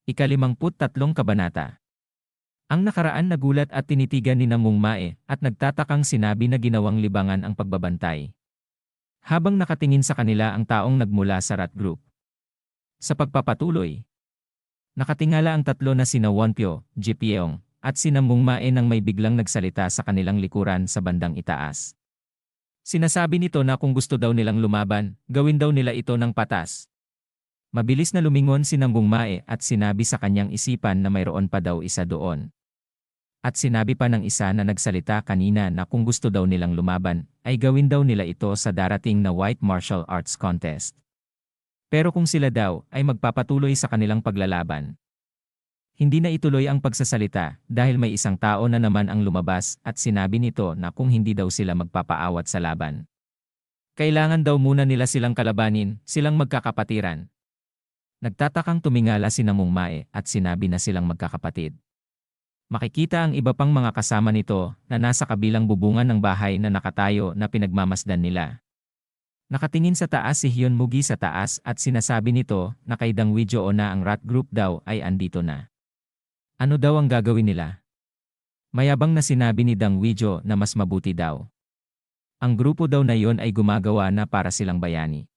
Ika-53 Kabanata. Ang nakaraan nagulat at tinitigan ni Namong Mae at nagtatakang sinabi na ginawang libangan ang pagbabantay. Habang nakatingin sa kanila ang taong nagmula sa rat group. Sa pagpapatuloy, nakatingala ang tatlo na sina Wonpyo, Jipyeong, at si Namong Mae nang may biglang nagsalita sa kanilang likuran sa bandang itaas. Sinasabi nito na kung gusto daw nilang lumaban, gawin daw nila ito ng patas. Mabilis na lumingon si Namong Mae at sinabi sa kanyang isipan na mayroon pa daw isa doon. At sinabi pa ng isa na nagsalita kanina na kung gusto daw nilang lumaban, ay gawin daw nila ito sa darating na White Martial Arts Contest. Pero kung sila daw ay magpapatuloy sa kanilang paglalaban. Hindi na ituloy ang pagsasalita dahil may isang tao na naman ang lumabas at sinabi nito na kung hindi daw sila magpapaawat sa laban. Kailangan daw muna nila silang kalabanin, silang magkakapatiran. Nagtatakang tumingala si Namong Mae at sinabi na silang magkakapatid. Makikita ang iba pang mga kasama nito na nasa kabilang bubungan ng bahay na nakatayo na pinagmamasdan nila. Nakatingin sa taas si Hyun Mugi sa taas at sinasabi nito na kay Dang Wijo na ang rat group daw ay andito na. Ano daw ang gagawin nila? Mayabang na sinabi ni Dang Wijo na mas mabuti daw. Ang grupo daw na yon ay gumagawa na para silang bayani.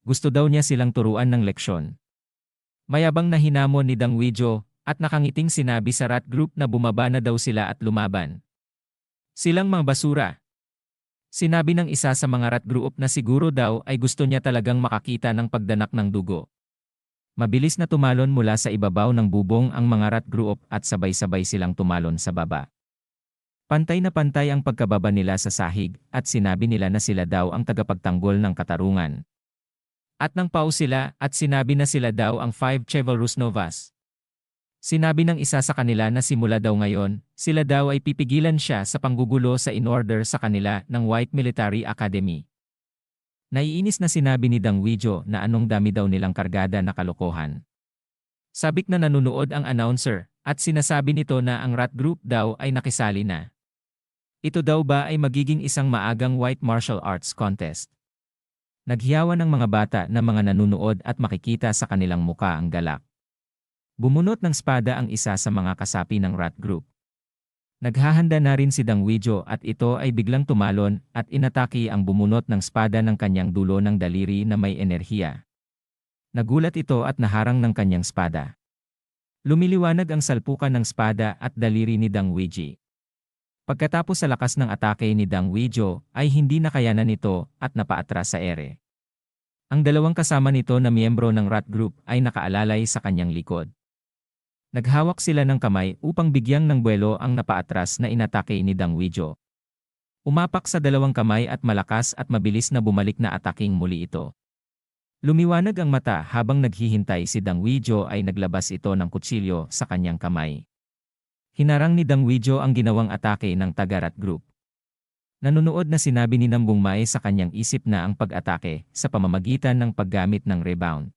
Gusto daw niya silang turuan ng leksyon. Mayabang na hinamon ni Dang Wijo at nakangiting sinabi sa rat group na bumaba na daw sila at lumaban. Silang mga basura. Sinabi ng isa sa mga rat group na siguro daw ay gusto niya talagang makakita ng pagdanak ng dugo. Mabilis na tumalon mula sa ibabaw ng bubong ang mga rat group at sabay-sabay silang tumalon sa baba. Pantay na pantay ang pagkababa nila sa sahig at sinabi nila na sila daw ang tagapagtanggol ng katarungan. At nang pau sila at sinabi na sila daw ang 5 Chivalrous Novas. Sinabi ng isa sa kanila na simula daw ngayon, sila daw ay pipigilan siya sa panggugulo sa in-order sa kanila ng White Military Academy. Naiinis na sinabi ni Dang Wijo na anong dami daw nilang kargada na kalokohan. Sabik na nanunood ang announcer at sinasabi nito na ang rat group daw ay nakisali na. Ito daw ba ay magiging isang maagang White Martial Arts Contest? Naghiyawan ng mga bata na mga nanunood at makikita sa kanilang muka ang galak. Bumunot ng espada ang isa sa mga kasapi ng rat group. Naghahanda na rin si Dang Wijo at ito ay biglang tumalon at inatake ang bumunot ng espada ng kanyang dulo ng daliri na may enerhiya. Nagulat ito at naharang ng kanyang espada. Lumiliwanag ang salpukan ng espada at daliri ni Dang Wiji. Pagkatapos sa lakas ng atake ni Dang Wijo ay hindi nakayanan nito at napaatras sa ere. Ang dalawang kasama nito na miyembro ng rat group ay nakaalalay sa kanyang likod. Naghawak sila ng kamay upang bigyang ng buwelo ang napaatras na inatake ni Dang Wijo. Umapak sa dalawang kamay at malakas at mabilis na bumalik na ataking muli ito. Lumiwanag ang mata habang naghihintay si Dang Wijo ay naglabas ito ng kutsilyo sa kanyang kamay. Hinarang ni Dang Wijo ang ginawang atake ng taga-rat group. Nanunood na sinabi ni Namong Mae sa kanyang isip na ang pag-atake sa pamamagitan ng paggamit ng rebound.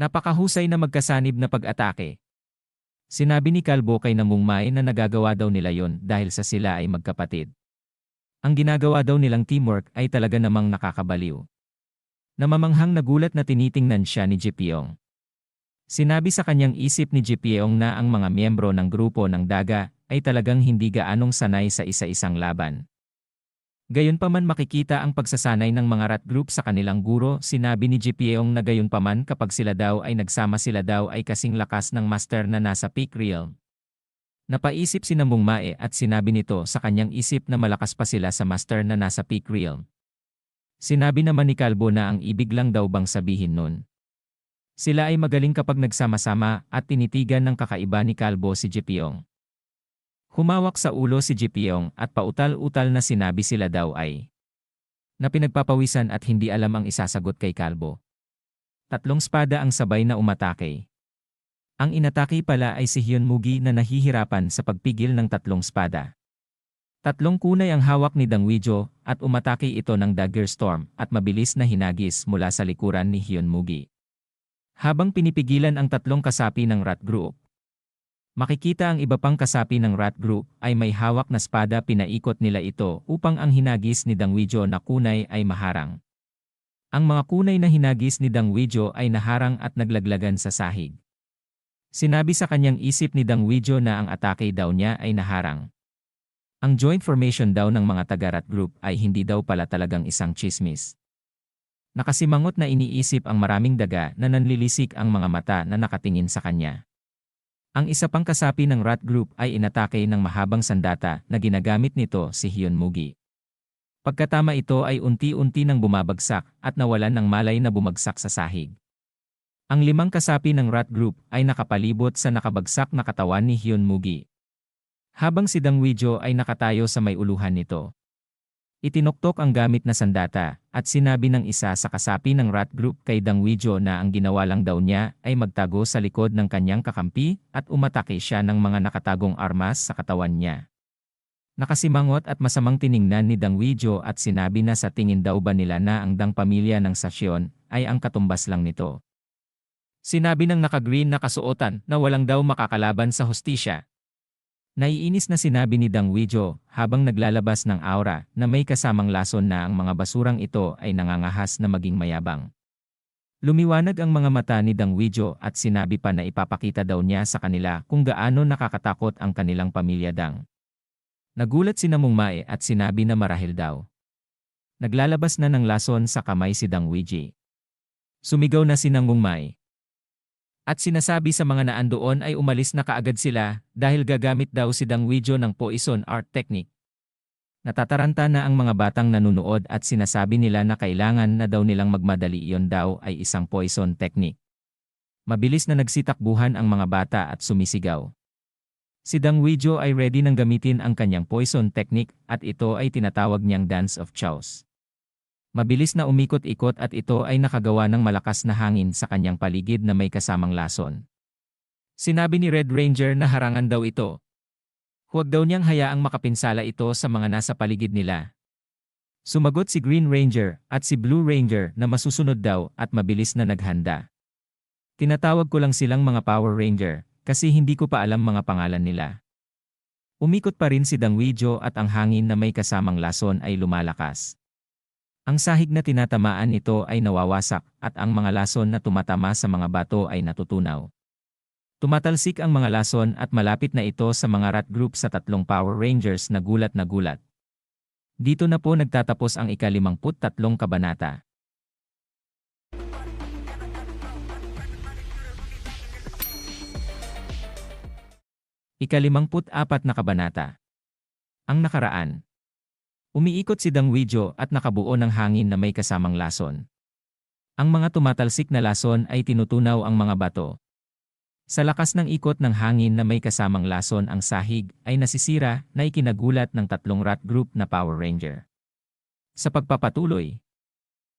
Napakahusay na magkasanib na pag-atake. Sinabi ni Kalbo kay Namong Mae na nagagawa daw nila yon dahil sa sila ay magkapatid. Ang ginagawa daw nilang teamwork ay talaga namang nakakabaliw. Namamanghang nagulat na tinitingnan siya ni Jipyeong. Sinabi sa kanyang isip ni Jipyeong na ang mga miyembro ng grupo ng daga ay talagang hindi gaanong sanay sa isa-isang laban. Gayunpaman makikita ang pagsasanay ng mga rat group sa kanilang guro, sinabi ni Jipyeong na gayunpaman kapag sila daw ay nagsama sila daw ay kasing lakas ng master na nasa peak realm. Napaisip si Namong Mae at sinabi nito sa kanyang isip na malakas pa sila sa master na nasa peak realm. Sinabi naman ni Kalbo na ang ibig lang daw bang sabihin nun. Sila ay magaling kapag nagsama-sama at tinitigan ng kakaiba ni Kalbo si Jipyeong. Humawak sa ulo si Jipyeong at pautal-utal na sinabi sila daw ay na pinagpapawisan at hindi alam ang isasagot kay Kalbo. Tatlong espada ang sabay na umatake. Ang inatake pala ay si Hyun Mugi na nahihirapan sa pagpigil ng tatlong espada. Tatlong kunay ang hawak ni Dang Wijo at umatake ito ng dagger storm at mabilis na hinagis mula sa likuran ni Hyun Mugi. Habang pinipigilan ang tatlong kasapi ng rat group, makikita ang iba pang kasapi ng rat group ay may hawak na espada, pinaikot nila ito upang ang hinagis ni Dang Wijo na kunay ay maharang. Ang mga kunay na hinagis ni Dang Wijo ay naharang at naglaglagan sa sahig. Sinabi sa kanyang isip ni Dang Wijo na ang atake daw niya ay naharang. Ang joint formation daw ng mga taga-rat group ay hindi daw pala talagang isang chismis. Nakasimangot na iniisip ang maraming daga na nanlilisik ang mga mata na nakatingin sa kanya. Ang isa pang kasapi ng rat group ay inatake ng mahabang sandata na ginagamit nito si Hyun Mugi. Pagkatama ito ay unti-unti nang bumabagsak at nawalan ng malay na bumagsak sa sahig. Ang limang kasapi ng rat group ay nakapalibot sa nakabagsak na katawan ni Hyun Mugi. Habang si Dang Wijo ay nakatayo sa may uluhan nito. Itinuktok ang gamit na sandata at sinabi ng isa sa kasapi ng rat group kay Dang Wijo na ang ginawa lang daw niya ay magtago sa likod ng kanyang kakampi at umatake siya ng mga nakatagong armas sa katawan niya. Nakasimangot at masamang tiningnan ni Dang Wijo at sinabi na sa tingin daw ba nila na ang Dang pamilya ng Sasyon ay ang katumbas lang nito. Sinabi ng naka-green na kasuotan na walang daw makakalaban sa hustisya. Naiinis na sinabi ni Dang Wijo habang naglalabas ng aura na may kasamang lason na ang mga basurang ito ay nangangahas na maging mayabang. Lumiwanag ang mga mata ni Dang Wijo at sinabi pa na ipapakita daw niya sa kanila kung gaano nakakatakot ang kanilang pamilya Dang. Nagulat si Namong Mae at sinabi na marahil daw. Naglalabas na ng lason sa kamay si Dang Wiji. Sumigaw na si Namong Mae. At sinasabi sa mga naandoon ay umalis na kaagad sila dahil gagamit daw si Dang Wijo ng poison art technique. Natataranta na ang mga batang nanunood at sinasabi nila na kailangan na daw nilang magmadali, iyon daw ay isang poison technique. Mabilis na nagsitakbuhan ang mga bata at sumisigaw. Si Dang Wijo ay ready nang gamitin ang kanyang poison technique at ito ay tinatawag niyang Dance of Chaos. Mabilis na umikot-ikot at ito ay nakagawa ng malakas na hangin sa kanyang paligid na may kasamang lason. Sinabi ni Red Ranger na harangan daw ito. Huwag daw niyang hayaang makapinsala ito sa mga nasa paligid nila. Sumagot si Green Ranger at si Blue Ranger na masusunod daw at mabilis na naghanda. Tinatawag ko lang silang mga Power Ranger kasi hindi ko pa alam mga pangalan nila. Umikot pa rin si Dang Wijo at ang hangin na may kasamang lason ay lumalakas. Ang sahig na tinatamaan ito ay nawawasak at ang mga lason na tumatama sa mga bato ay natutunaw. Tumatalsik ang mga lason at malapit na ito sa mga rat group sa tatlong Power Rangers na gulat na gulat. Dito na po nagtatapos ang ika-53 kabanata. Ika-54 na kabanata. Ang nakaraan. Umiikot si Dang Wijo at nakabuo ng hangin na may kasamang lason. Ang mga tumatalsik na lason ay tinutunaw ang mga bato. Sa lakas ng ikot ng hangin na may kasamang lason, ang sahig ay nasisira na ikinagulat ng tatlong rat group na Power Ranger. Sa pagpapatuloy,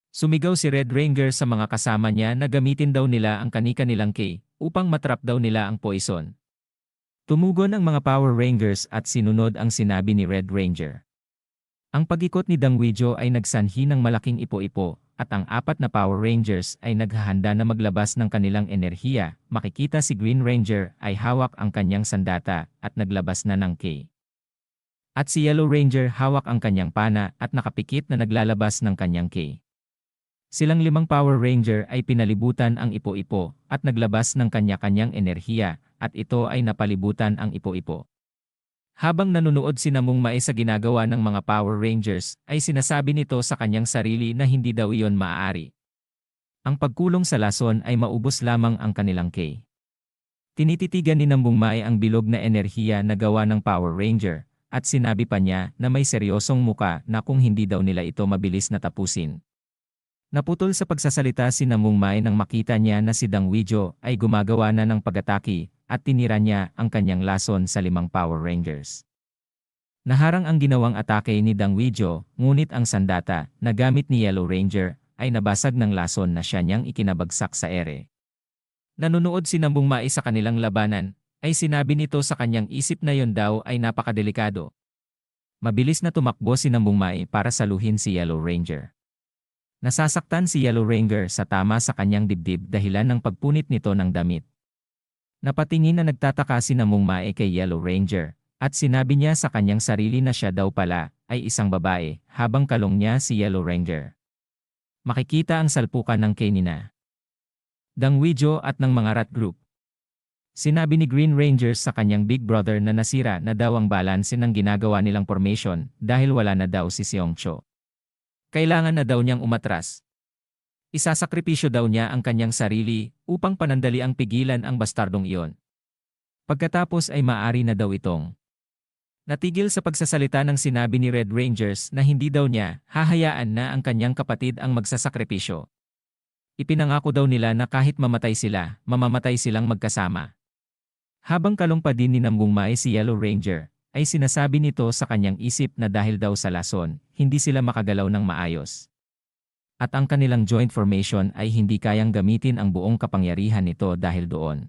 sumigaw si Red Ranger sa mga kasama niya na gamitin daw nila ang kani-kanilang key upang matrap daw nila ang poison. Tumugon ang mga Power Rangers at sinunod ang sinabi ni Red Ranger. Ang pag-ikot ni Dang Wijo ay nagsanhi ng malaking ipo-ipo at ang apat na Power Rangers ay naghahanda na maglabas ng kanilang enerhiya. Makikita si Green Ranger ay hawak ang kanyang sandata at naglabas na ng key. At si Yellow Ranger hawak ang kanyang pana at nakapikit na naglalabas ng kanyang key. Silang limang Power Ranger ay pinalibutan ang ipo-ipo at naglabas ng kanya-kanyang enerhiya at ito ay napalibutan ang ipo-ipo. Habang nanunood si Namong Mae sa ginagawa ng mga Power Rangers, ay sinasabi nito sa kanyang sarili na hindi daw iyon maaari. Ang pagkulong sa lason ay maubos lamang ang kanilang key. Tinititigan ni Namong Mae ang bilog na enerhiya na gawa ng Power Ranger, at sinabi pa niya na may seryosong muka na kung hindi daw nila ito mabilis na tapusin. Naputol sa pagsasalita si Namong Mae nang makita niya na si Dang Wijo ay gumagawa na ng pag-atake at tinira niya ang kanyang lason sa limang Power Rangers. Naharang ang ginawang atake ni Dang Wijo, ngunit ang sandata na gamit ni Yellow Ranger ay nabasag ng lason na siya niyang ikinabagsak sa ere. Nanunood si Namong Mae sa kanilang labanan, ay sinabi nito sa kanyang isip na yon daw ay napakadelikado. Mabilis na tumakbo si Namong Mae para saluhin si Yellow Ranger. Nasasaktan si Yellow Ranger sa tama sa kanyang dibdib dahilan ng pagpunit nito ng damit. Napatingin na nagtataka si Namong Mae kay Yellow Ranger, at sinabi niya sa kanyang sarili na siya daw pala ay isang babae habang kalong niya si Yellow Ranger. Makikita ang salpukan ng kay nina Dang Wijo at ng mga rat group. Sinabi ni Green Rangers sa kanyang Big Brother na nasira na daw ang balanse ng ginagawa nilang formation dahil wala na daw si Seongcho. Kailangan na daw niyang umatras. Isasakripisyo daw niya ang kanyang sarili upang panandali ang pigilan ang bastardong iyon. Pagkatapos ay maaari na daw itong natigil sa pagsasalita ng sinabi ni Red Rangers na hindi daw niya hahayaan na ang kanyang kapatid ang magsasakripisyo. Ipinangako daw nila na kahit mamatay sila, mamamatay silang magkasama. Habang kalong pa din ni Namgungmae si Yellow Ranger, ay sinasabi nito sa kanyang isip na dahil daw sa lason, hindi sila makagalaw ng maayos. At ang kanilang joint formation ay hindi kayang gamitin ang buong kapangyarihan nito dahil doon.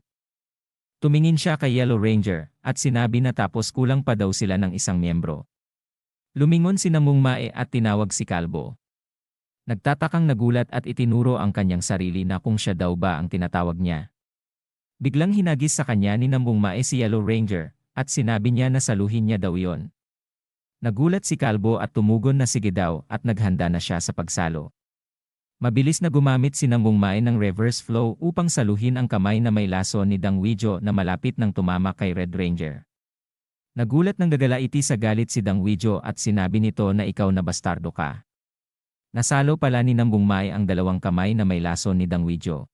Tumingin siya kay Yellow Ranger at sinabi na tapos kulang pa daw sila ng isang miyembro. Lumingon si Namgungmae at tinawag si Kalbo. Nagtatakang nagulat at itinuro ang kanyang sarili na kung siya daw ba ang tinatawag niya. Biglang hinagis sa kanya ni Namgungmae si Yellow Ranger at sinabi niya na saluhin niya daw yon. Nagulat si Kalbo at tumugon na sige daw at naghanda na siya sa pagsalo. Mabilis na gumamit si Namgungmae ng reverse flow upang saluhin ang kamay na may laso ni Dang Wijo na malapit nang tumama kay Red Ranger. Nagulat ng gagalaiti sa galit si Dang Wijo at sinabi nito na ikaw na bastardo ka. Nasalo pala ni Namgungmae ang dalawang kamay na may laso ni Dang Wijo.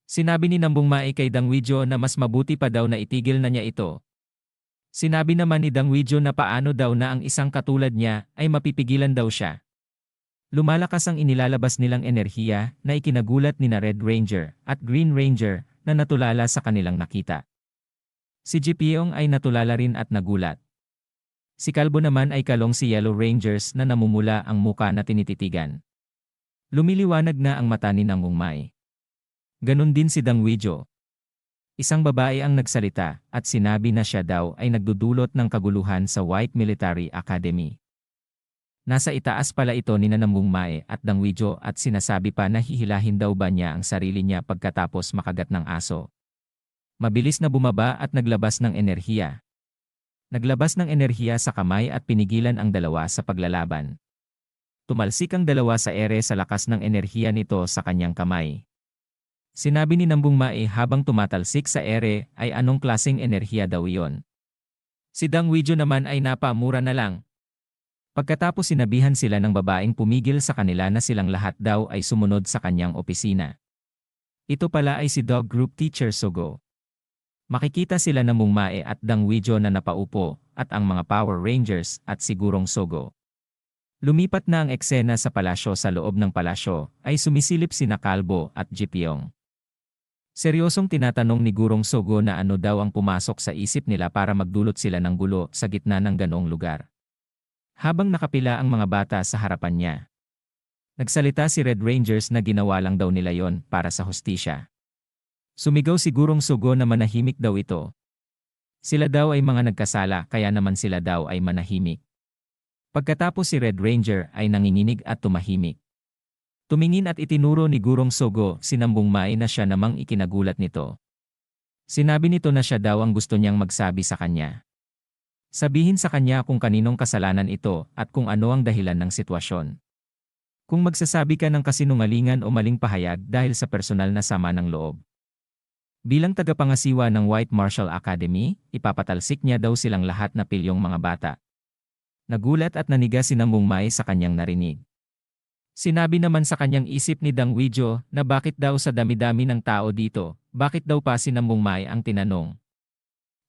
Sinabi ni Namgungmae kay Dang Wijo na mas mabuti pa daw na itigil na niya ito. Sinabi naman ni Dang Wijo na paano daw na ang isang katulad niya ay mapipigilan daw siya. Lumalakas ang inilalabas nilang enerhiya na ikinagulat ni na Red Ranger at Green Ranger na natulala sa kanilang nakita. Si Jipyong ay natulala rin at nagulat. Si Kalbo naman ay kalong si Yellow Rangers na namumula ang muka na tinititigan. Lumiliwanag na ang mata ni Namgungmae. Ganon din si Dang Wijo. Isang babae ang nagsalita at sinabi na siya daw ay nagdudulot ng kaguluhan sa White Military Academy. Nasa itaas pala ito ni Namgungmae at Dang Wijo at sinasabi pa na hihilahin daw ba niya ang sarili niya pagkatapos makagat ng aso. Mabilis na bumaba at naglabas ng enerhiya. Naglabas ng enerhiya sa kamay at pinigilan ang dalawa sa paglalaban. Tumalsik ang dalawa sa ere sa lakas ng enerhiya nito sa kanyang kamay. Sinabi ni Namgungmae habang tumatalsik sa ere ay anong klaseng enerhiya daw iyon. Si Dang Wijo naman ay napamura na lang. Pagkatapos sinabihan sila ng babaeng pumigil sa kanila na silang lahat daw ay sumunod sa kanyang opisina. Ito pala ay si Dog Group Teacher Sogo. Makikita sila ng Namgungmae at Dang Wijo na napaupo at ang mga Power Rangers at sigurong Sogo. Lumipat na ang eksena sa palasyo sa loob ng palasyo ay sumisilip sina Kalbo at Jipyong. Seryosong tinatanong ni Gurong Sogo na ano daw ang pumasok sa isip nila para magdulot sila ng gulo sa gitna ng ganoong lugar. Habang nakapila ang mga bata sa harapan niya. Nagsalita si Red Rangers na ginawa lang daw nila yon para sa hustisya. Sumigaw si Gurong Sogo na manahimik daw ito. Sila daw ay mga nagkasala kaya naman sila daw ay manahimik. Pagkatapos si Red Ranger ay nanginginig at tumahimik. Tumingin at itinuro ni Gurong Sogo si Namgungmae na siya namang ikinagulat nito. Sinabi nito na siya daw ang gusto niyang magsabi sa kanya. Sabihin sa kanya kung kaninong kasalanan ito at kung ano ang dahilan ng sitwasyon. Kung magsasabi ka ng kasinungalingan o maling pahayag dahil sa personal na sama ng loob. Bilang tagapangasiwa ng White Martial Academy, ipapatalsik niya daw silang lahat na pilyong mga bata. Nagulat at naniga si Namgungmae sa kanyang narinig. Sinabi naman sa kanyang isip ni Dang Wijo na bakit daw sa dami-dami ng tao dito, bakit daw pa si Namgungmae ang tinanong.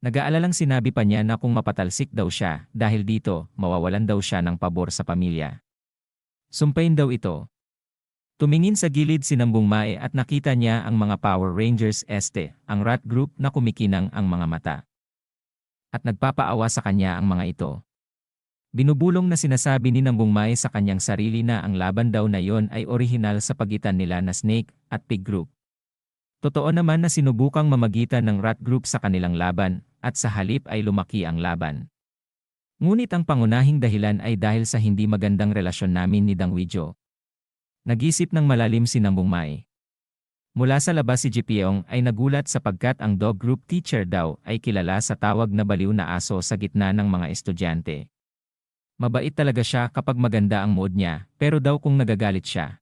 Nag-aalalang sinabi pa niya na kung mapatalsik daw siya dahil dito, mawawalan daw siya ng pabor sa pamilya. Sumpain daw ito. Tumingin sa gilid si Namgungmae at nakita niya ang mga Power Rangers ang rat group na kumikinang ang mga mata. At nagpapaawa sa kanya ang mga ito. Binubulong na sinasabi ni Namgungmae sa kanyang sarili na ang laban daw na yon ay orihinal sa pagitan nila na Snake at Pig Group. Totoo naman na sinubukang mamagitan ng rat group sa kanilang laban at sa halip ay lumaki ang laban. Ngunit ang pangunahing dahilan ay dahil sa hindi magandang relasyon namin ni Dang Wijo. Nag-isip ng malalim si Namgungmae. Mula sa labas si Jipyong ay nagulat sapagkat ang Dog Group Teacher daw ay kilala sa tawag na baliw na aso sa gitna ng mga estudyante. Mabait talaga siya kapag maganda ang mood niya, pero daw kung nagagalit siya.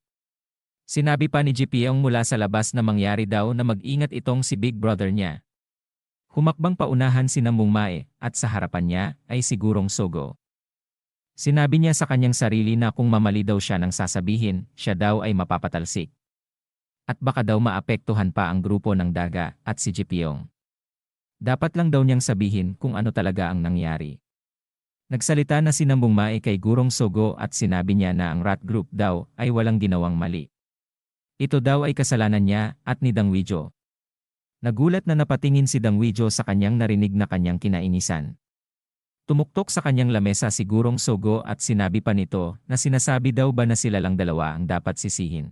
Sinabi pa ni Jipyong mula sa labas na mangyari daw na mag-ingat itong si Big Brother niya. Humakbang paunahan si Mungmae at sa harapan niya ay si Gurong Sogo. Sinabi niya sa kanyang sarili na kung mamali daw siya nang sasabihin, siya daw ay mapapatalsik. At baka daw maapektuhan pa ang grupo ng Daga at si Jipyong. Dapat lang daw niyang sabihin kung ano talaga ang nangyari. Nagsalita na si Mungmae kay Gurong Sogo at sinabi niya na ang rat group daw ay walang ginawang mali. Ito daw ay kasalanan niya at ni Dang Wijo. Nagulat na napatingin si Dang Wijo sa kanyang narinig na kanyang kinainisan. Tumuktok sa kanyang lamesa si Gurong Sogo at sinabi pa nito na sinasabi daw ba na sila lang dalawa ang dapat sisihin.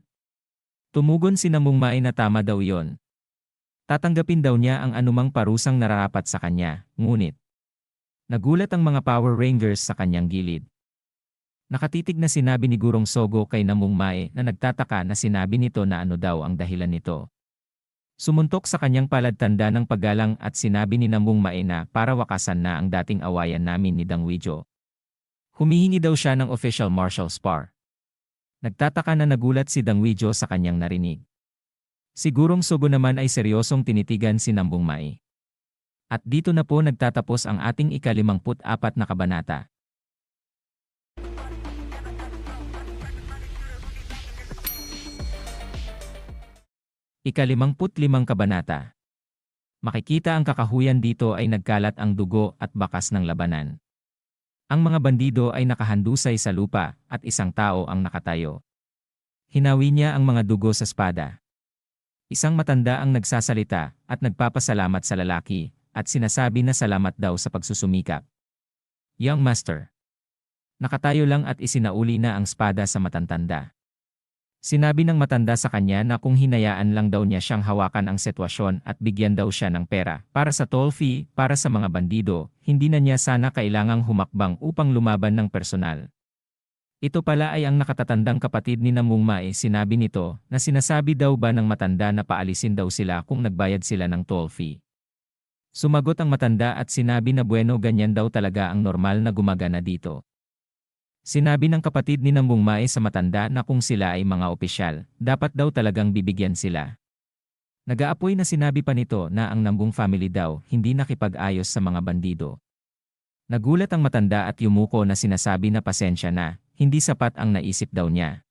Tumugon si Mungmae na tama daw yon. Tatanggapin daw niya ang anumang parusang nararapat sa kanya, ngunit nagulat ang mga Power Rangers sa kanyang gilid. Nakatitig na sinabi ni Gurong Sogo kay Mungmae na nagtataka na sinabi nito na ano daw ang dahilan nito. Sumuntok sa kanyang palatanda ng paggalang at sinabi ni Mungmae na para wakasan na ang dating awayan namin ni Dang Wijo. Humihingi daw siya ng official martial spar. Nagtataka na nagulat si Dang Wijo sa kanyang narinig. Si Gurong Sogo naman ay seryosong tinitigan si Mungmae. At dito na po nagtatapos ang ating ika-54 na kabanata. Ika-55 kabanata. Makikita ang kakahuyan dito ay nagkalat ang dugo at bakas ng labanan. Ang mga bandido ay nakahandusay sa lupa at isang tao ang nakatayo. Hinawi niya ang mga dugo sa espada. Isang matanda ang nagsasalita at nagpapasalamat sa lalaki at sinasabi na salamat daw sa pagsusumikap. Young Master. Nakatayo lang at isinauli na ang espada sa matantanda. Sinabi ng matanda sa kanya na kung hinayaan lang daw niya siyang hawakan ang sitwasyon at bigyan daw siya ng pera para sa toll fee para sa mga bandido, hindi na niya sana kailangang humakbang upang lumaban ng personal. Ito pala ay ang nakatatandang kapatid ni Mungmae. Sinabi nito na sinasabi daw ba ng matanda na paalisin daw sila kung nagbayad sila ng toll fee. Sumagot ang matanda at sinabi na bueno, ganyan daw talaga ang normal na gumagana dito. Sinabi ng kapatid ni Mungmae sa matanda na kung sila ay mga opisyal, dapat daw talagang bibigyan sila. Nag-aapoy na sinabi pa nito na ang Nambung family daw hindi nakipag-ayos sa mga bandido. Nagulat ang matanda at yumuko na sinasabi na pasensya na, hindi sapat ang naisip daw niya.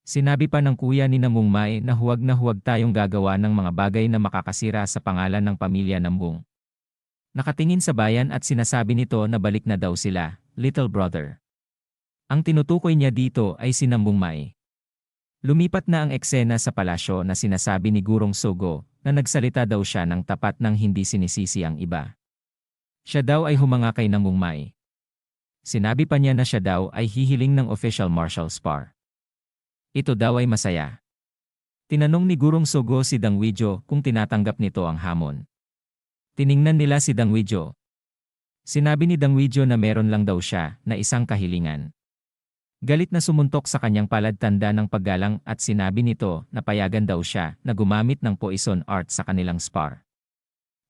Sinabi pa ng kuya ni Mungmae na huwag tayong gagawa ng mga bagay na makakasira sa pangalan ng pamilya Nambung. Nakatingin sa bayan at sinasabi nito na balik na daw sila, little brother. Ang tinutukoy niya dito ay si Mungmae. Lumipat na ang eksena sa palasyo na sinasabi ni Gurong Sogo na nagsalita daw siya ng tapat nang hindi sinisisi ang iba. Siya daw ay humanga kay Mungmae. Sinabi pa niya na siya daw ay hihiling ng official martial spar. Ito daw ay masaya. Tinanong ni Gurong Sogo si Dang Wijo kung tinatanggap nito ang hamon. Tiningnan nila si Dang Wijo. Sinabi ni Dang Wijo na meron lang daw siya na isang kahilingan. Galit na sumuntok sa kanyang palatanda ng paggalang at sinabi nito na payagan daw siya na gumamit ng poison art sa kanilang spar.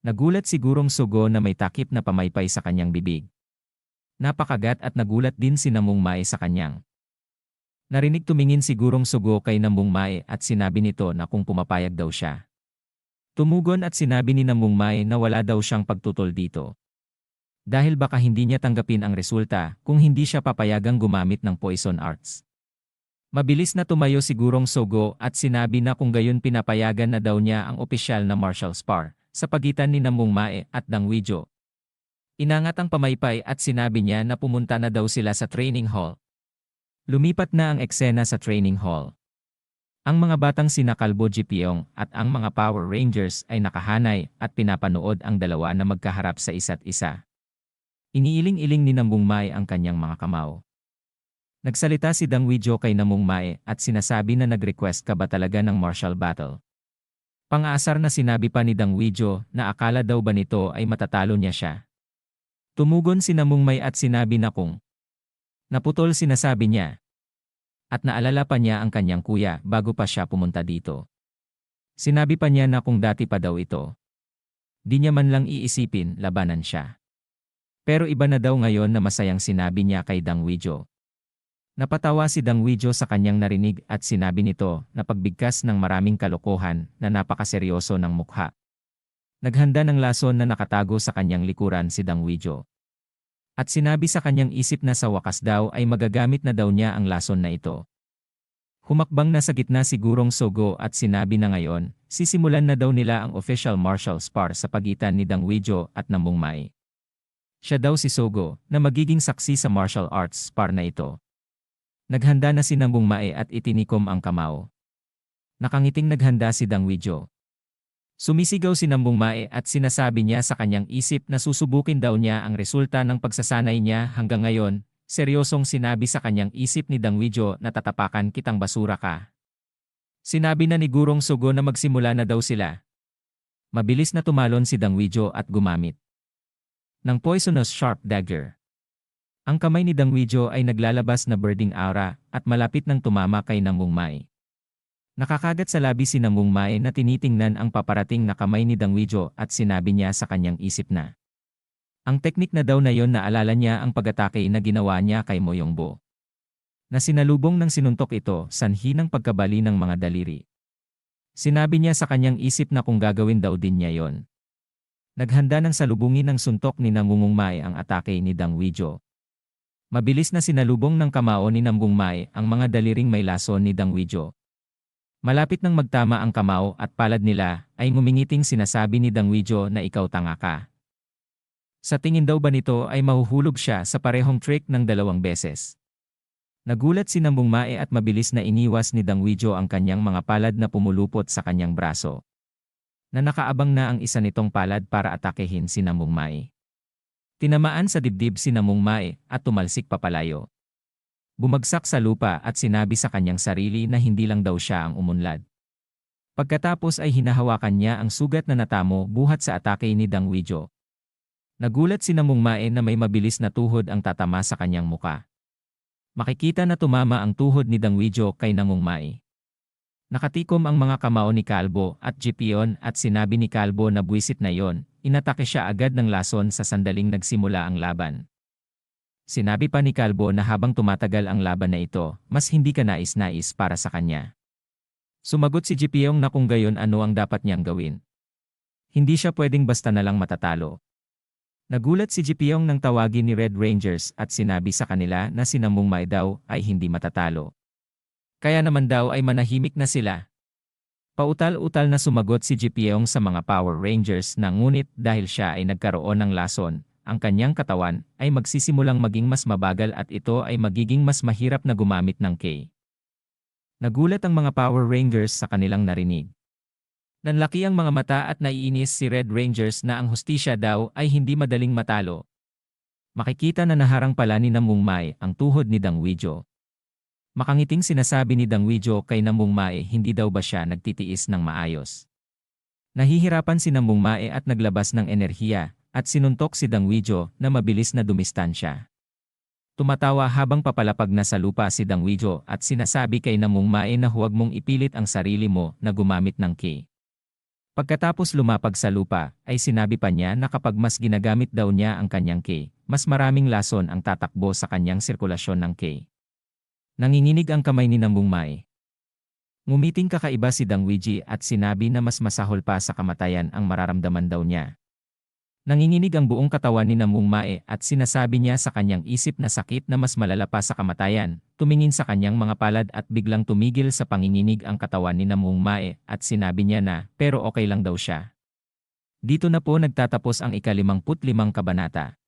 Nagulat si Gurong Sogo na may takip na pamaypay sa kanyang bibig. Napakagat at nagulat din si Mungmae sa kanyang. Narinig tumingin si Gurong Sogo kay Mungmae at sinabi nito na kung pumapayag daw siya. Tumugon at sinabi ni Mungmae na wala daw siyang pagtutol dito. Dahil baka hindi niya tanggapin ang resulta kung hindi siya papayagang gumamit ng poison arts. Mabilis na tumayo si Gurong Sogo at sinabi na kung gayon pinapayagan na daw niya ang opisyal na martial spar sa pagitan ni Mungmae at Dang Wijo. Inangat ang pamaypay at sinabi niya na pumunta na daw sila sa training hall. Lumipat na ang eksena sa training hall. Ang mga batang sina Kalbo Jipyong at ang mga Power Rangers ay nakahanay at pinapanood ang dalawa na magkaharap sa isa't isa. Iniiling-iling ni Mungmae ang kanyang mga kamao. Nagsalita si Dang Wijo kay Mungmae at sinasabi na nag-request ka ba talaga ng martial battle. Pang-aasar na sinabi pa ni Dang Wijo na akala daw ba nito ay matatalo niya siya. Tumugon si Mungmae at sinabi na kung naputol sinasabi niya. At naalala pa niya ang kanyang kuya bago pa siya pumunta dito. Sinabi pa niya na kung dati pa daw ito. Di niya man lang iisipin labanan siya. Pero iba na daw ngayon na masayang sinabi niya kay Dang Wijo. Napatawa si Dang Wijo sa kanyang narinig at sinabi nito na pagbigkas ng maraming kalokohan na napakaseryoso ng mukha. Naghanda ng lason na nakatago sa kanyang likuran si Dang Wijo. At sinabi sa kanyang isip na sa wakas daw ay magagamit na daw niya ang lason na ito. Humakbang na sa gitna si Gurong Sogo at sinabi na ngayon, sisimulan na daw nila ang official martial spar sa pagitan ni Dang Wijo at Namong Mae. Siya daw si Sogo na magiging saksi sa martial arts spar na ito. Naghanda na si Namong Mae at itinikom ang kamao. Nakangiting naghanda si Dang Wijo. Sumisigaw si Namong Mae at sinasabi niya sa kanyang isip na susubukin daw niya ang resulta ng pagsasanay niya hanggang ngayon, seryosong sinabi sa kanyang isip ni Dang Wijo na tatapakan kitang basura ka. Sinabi na ni Gurong Sogo na magsimula na daw sila. Mabilis na tumalon si Dang Wijo at gumamit ng poisonous sharp dagger. Ang kamay ni Dang Wijo ay naglalabas na birding aura at malapit nang tumama kay Namong Mae. Nakakagat sa labi si Namong Mae na tinitingnan ang paparating na kamay ni Dang Wijo at sinabi niya sa kanyang isip na ang teknik na daw na yon naalala niya ang pag-atake na ginawa niya kay Mo Yongbo. Na sinalubong ng sinuntok ito sanhi ng pagkabali ng mga daliri. Sinabi niya sa kanyang isip na kung gagawin daw din niya yon. Naghanda ng salubungin ng suntok ni Namong Mae ang atake ni Dang Wijo. Mabilis na sinalubong ng kamao ni Namong Mae ang mga daliring may lason ni Dang Wijo. Malapit nang magtama ang kamao at palad nila, ay ngumingiting sinasabi ni Dang Wijo na ikaw tanga ka. Sa tingin daw ba nito ay mahuhulog siya sa parehong trick ng 2 beses. Nagulat si Namong Mae at mabilis na iniwas ni Dang Wijo ang kanyang mga palad na pumulupot sa kanyang braso. Na nakaabang na ang isa nitong palad para atakehin si Namong Mae. Tinamaan sa dibdib si Namong Mae at tumalsik papalayo. Bumagsak sa lupa at sinabi sa kanyang sarili na hindi lang daw siya ang umunlad. Pagkatapos ay hinahawakan niya ang sugat na natamo buhat sa atake ni Dang Wijo. Nagulat si Namong Mae na may mabilis na tuhod ang tatama sa kanyang muka. Makikita na tumama ang tuhod ni Dang Wijo kay Namong Mae. Nakatikom ang mga kamao ni Kalbo at Jipion at sinabi ni Kalbo na buwisit na yon, inatake siya agad ng lason sa sandaling nagsimula ang laban. Sinabi pa ni Kalbo na habang tumatagal ang laban na ito, mas hindi ka nais-nais para sa kanya. Sumagot si Jipiong na kung gayon ano ang dapat niyang gawin. Hindi siya pwedeng basta na lang matatalo. Nagulat si Jipiong nang tawagin ni Red Rangers at sinabi sa kanila na si Namong Mae daw ay hindi matatalo. Kaya naman daw ay manahimik na sila. Pautal-utal na sumagot si Jipiong sa mga Power Rangers na ngunit dahil siya ay nagkaroon ng lason, ang kanyang katawan ay magsisimulang maging mas mabagal at ito ay magiging mas mahirap na gumamit ng K. Nagulat ang mga Power Rangers sa kanilang narinig. Nanlaki ang mga mata at naiinis si Red Rangers na ang hustisya daw ay hindi madaling matalo. Makikita na naharang pala ni Namong Mae ang tuhod ni Dang Wijo. Makangiting sinasabi ni Dang Wijo kay Namong Mae hindi daw ba siya nagtitiis ng maayos. Nahihirapan si Namong Mae at naglabas ng enerhiya. At sinuntok si Dang Wijo na mabilis na dumistansya. Tumatawa habang papalapag na sa lupa si Dang Wijo at sinasabi kay Namong Mae na huwag mong ipilit ang sarili mo na gumamit ng K. Pagkatapos lumapag sa lupa, ay sinabi pa niya na kapag mas ginagamit daw niya ang kanyang K, mas maraming lason ang tatakbo sa kanyang sirkulasyon ng K. Nanginginig ang kamay ni Namong Mae. Ngumiting kakaiba si Dang Wiji at sinabi na mas masahol pa sa kamatayan ang mararamdaman daw niya. Nanginginig ang buong katawan ni Namong Mae at sinasabi niya sa kanyang isip na sakit na mas malala pa sa kamatayan, tumingin sa kanyang mga palad at biglang tumigil sa panginginig ang katawan ni Namong Mae at sinabi niya na, pero okay lang daw siya. Dito na po nagtatapos ang ika-55 kabanata.